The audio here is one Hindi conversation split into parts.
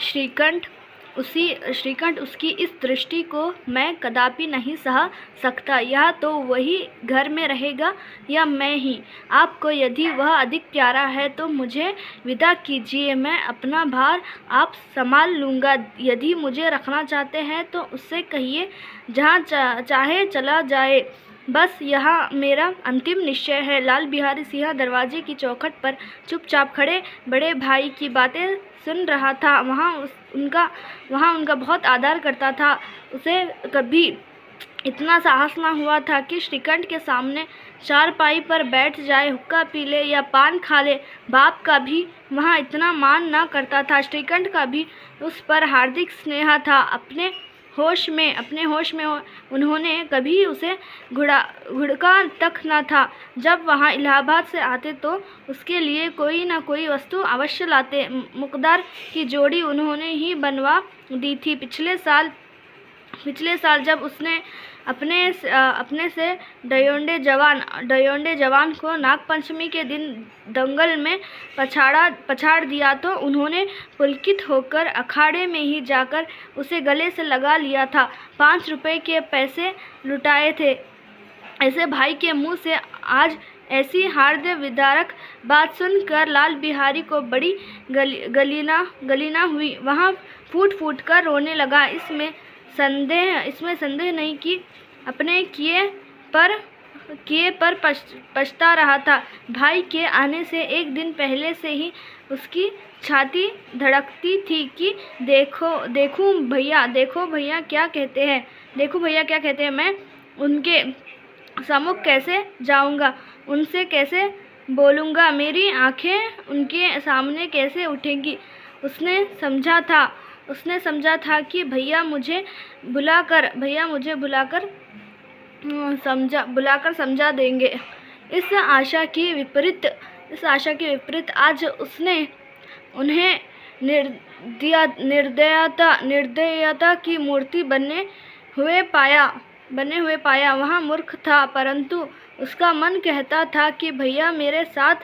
श्रीकंठ उसकी इस दृष्टि को मैं कदापि नहीं सह सकता। या तो वही घर में रहेगा या मैं ही। आपको यदि वह अधिक प्यारा है तो मुझे विदा कीजिए, मैं अपना भार आप संभाल लूँगा। यदि मुझे रखना चाहते हैं तो उससे कहिए जहाँ चाहे चला जाए, बस यह मेरा अंतिम निश्चय है। लाल बिहारी सिंह दरवाजे की चौखट पर चुपचाप खड़े बड़े भाई की बातें सुन रहा था। वहाँ उनका बहुत आदर करता था। उसे कभी इतना साहस न हुआ था कि श्रीकंठ के सामने चारपाई पर बैठ जाए, हुक्का पी ले या पान खा ले। बाप का भी वहाँ इतना मान न करता था। श्रीकंठ का भी उस पर हार्दिक स्नेह था। अपने होश में उन्होंने कभी उसे घुड़का तक न था। जब वहाँ इलाहाबाद से आते तो उसके लिए कोई न कोई वस्तु अवश्य लाते। मुकद्दर की जोड़ी उन्होंने ही बनवा दी थी। पिछले साल जब उसने अपने से डयोंडे जवान को नागपंचमी के दिन दंगल में पछाड़ दिया तो उन्होंने पुलकित होकर अखाड़े में ही जाकर उसे गले से लगा लिया था। 5 रुपए के पैसे लुटाए थे। ऐसे भाई के मुंह से आज ऐसी हृदय विदारक बात सुनकर लाल बिहारी को बड़ी गलीना हुई। वहाँ फूट कर रोने लगा। इसमें संदेह नहीं कि अपने किए पर पछता रहा था। भाई के आने से एक दिन पहले से ही उसकी छाती धड़कती थी कि देखूं भैया क्या कहते हैं। मैं उनके सम्मुख कैसे जाऊंगा, उनसे कैसे बोलूंगा, मेरी आंखें उनके सामने कैसे उठेंगी। उसने समझा था कि भैया मुझे बुलाकर समझा देंगे। इस आशा के विपरीत आज उसने उन्हें निर्दयता की मूर्ति बने हुए पाया। वह मूर्ख था, परंतु उसका मन कहता था कि भैया मेरे साथ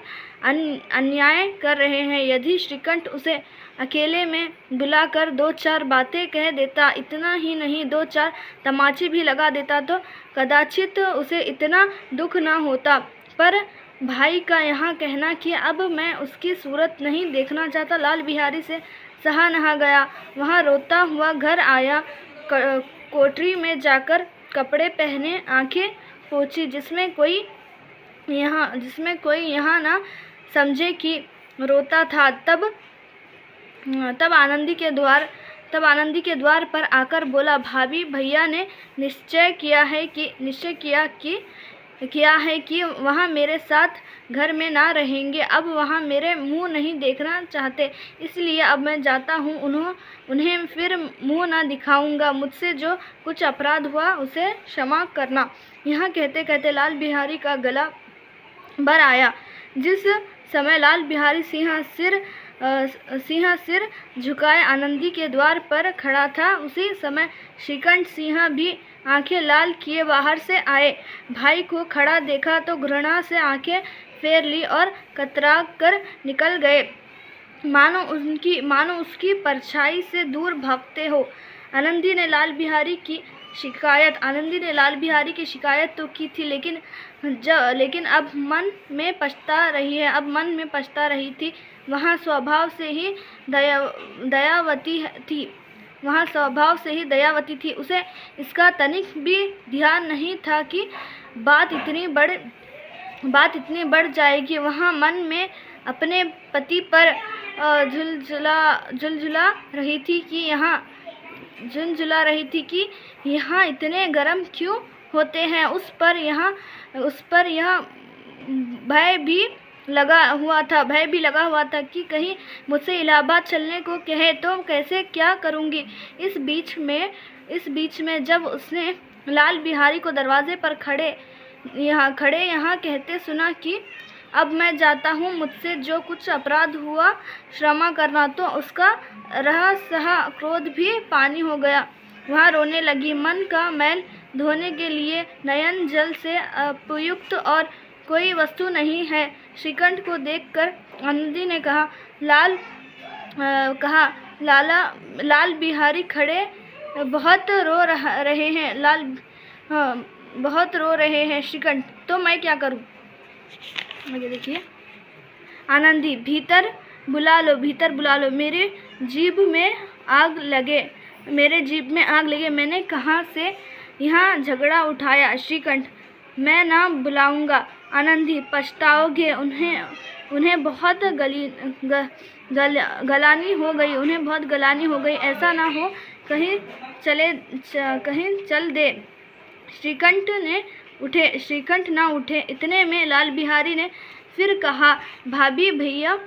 अन्याय कर रहे हैं। यदि श्रीकंठ उसे अकेले में बुलाकर 2-4 बातें कह देता, इतना ही नहीं 2-4 तमाचे भी लगा देता तो कदाचित उसे इतना दुख न होता। पर भाई का यह कहना कि अब मैं उसकी सूरत नहीं देखना चाहता, लाल बिहारी से सहा न गया। वह रोता हुआ घर आया। कोठरी में जाकर कपड़े पहने, आंखें पोंछी, जिसमें कोई यहाँ न समझे कि रोता था। तब आनंदी के द्वार पर आकर बोला, भाभी, भैया ने निश्चय किया है कि वह मेरे साथ घर में ना रहेंगे। अब वह मेरे मुंह नहीं देखना चाहते, इसलिए अब मैं जाता हूँ। उन्हें फिर मुंह ना दिखाऊंगा। मुझसे जो कुछ अपराध हुआ उसे क्षमा करना। यहाँ कहते कहते लाल बिहारी का गला भर आया। जिस समय लाल बिहारी सिंह सिर झुकाए आनंदी के द्वार पर खड़ा था, उसी समय श्रीकंठ सिंह भी आंखें लाल किए बाहर से आए। भाई को खड़ा देखा तो घृणा से आंखें फेर ली और कतरा कर निकल गए, मानो उसकी परछाई से दूर भागते हो। आनंदी ने लाल बिहारी की शिकायत तो की थी, लेकिन अब मन में पछता रही थी। वहाँ स्वभाव से ही दयावती थी। उसे इसका तनिक भी ध्यान नहीं था कि बात इतनी बढ़ जाएगी। वहाँ मन में अपने पति पर झुलझुला रही थी कि यहाँ इतने गर्म क्यों होते हैं। उस पर यह भय भी लगा हुआ था कि कहीं मुझसे इलाहाबाद चलने को कहे तो कैसे क्या करूँगी। इस बीच में जब उसने लाल बिहारी को दरवाजे पर खड़े यहाँ कहते सुना कि अब मैं जाता हूँ, मुझसे जो कुछ अपराध हुआ क्षमा करना, तो उसका रहा सहा क्रोध भी पानी हो गया। वह रोने लगी। मन का मैल धोने के लिए नयन जल से उपयुक्त और कोई वस्तु नहीं है। श्रीकंठ को देखकर आनंदी ने कहा, लाल बिहारी खड़े बहुत रो रहे हैं। हाँ, बहुत रो रहे हैं श्रीकंठ। तो मैं क्या करूं? आगे देखिए। आनंदी, भीतर बुला लो। मेरे जीभ में आग लगे। मैंने कहाँ से यहाँ झगड़ा उठाया? श्रीकंठ, मैं ना बुलाऊंगा। आनंदी, पछताओगे। उन्हें बहुत गलानी हो गई। ऐसा ना हो कहीं चल दे। श्रीकंठ ना उठे। इतने में लाल बिहारी ने फिर कहा, भाभी भैया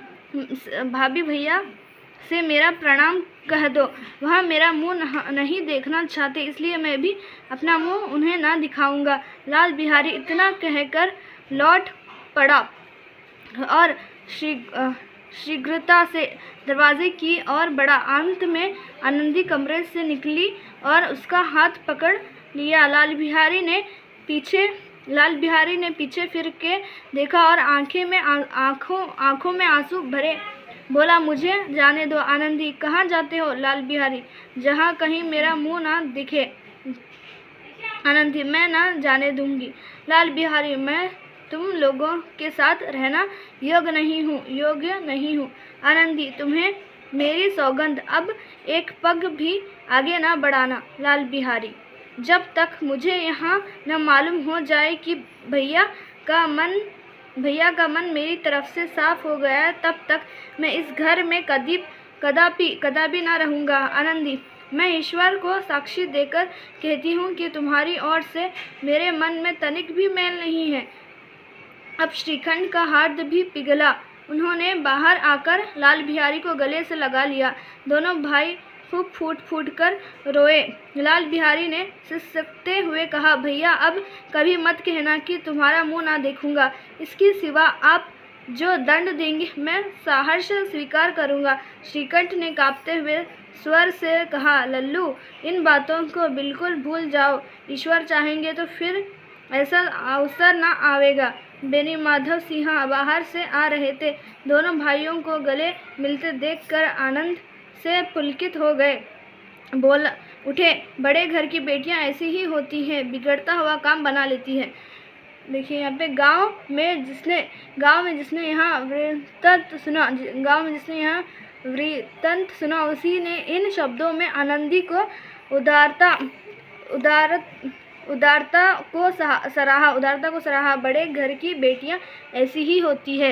से मेरा प्रणाम कह दो। वह मेरा मुंह नहीं देखना चाहते, इसलिए मैं भी अपना मुंह उन्हें ना दिखाऊंगा। लाल बिहारी इतना कहकर लौट पड़ा और शीघ्रता से दरवाजे की ओर बढ़ा। अंत में आनंदी कमरे से निकली और उसका हाथ पकड़ लिया। लाल बिहारी ने पीछे फिर के देखा और आंखों में आंसू भरे बोला, मुझे जाने दो। आनंदी, कहाँ जाते हो? लाल बिहारी, जहाँ कहीं मेरा मुंह ना दिखे। आनंदी, मैं ना जाने दूंगी। लाल बिहारी, मैं तुम लोगों के साथ रहना योग्य नहीं हूँ। आनंदी, तुम्हें मेरी सौगंध, अब एक पग भी आगे ना बढ़ाना। लाल बिहारी, जब तक मुझे यहाँ न मालूम हो जाए कि भैया का मन मेरी तरफ से साफ हो गया है, तब तक मैं इस घर में कदापि ना रहूँगा। आनंदी, मैं ईश्वर को साक्षी देकर कहती हूँ कि तुम्हारी ओर से मेरे मन में तनिक भी मैल नहीं है। अब श्रीकंठ का हाथ भी पिघला। उन्होंने बाहर आकर लाल बिहारी को गले से लगा लिया। दोनों भाई खूब फूट कर रोए। लाल बिहारी ने सिसकते हुए कहा, भैया, अब कभी मत कहना कि तुम्हारा मुंह ना देखूंगा। इसके सिवा आप जो दंड देंगे मैं सहर्ष स्वीकार करूंगा। श्रीकंठ ने कांपते हुए स्वर से कहा, लल्लू, इन बातों को बिल्कुल भूल जाओ। ईश्वर चाहेंगे तो फिर ऐसा अवसर ना आवेगा। बेनी माधव सिंह बाहर से आ रहे थे। दोनों भाइयों को गले मिलते देखकर आनंद से पुलकित हो गए। बोल उठे, बड़े घर की बेटियां ऐसी ही होती हैं, बिगड़ता हुआ काम बना लेती हैं। देखिए यहाँ पे गांव में जिसने यहाँ वृत्तांत सुना, उसी ने इन शब्दों में आनंदी को उदारता को सराहा। बड़े घर की बेटियां ऐसी ही होती है।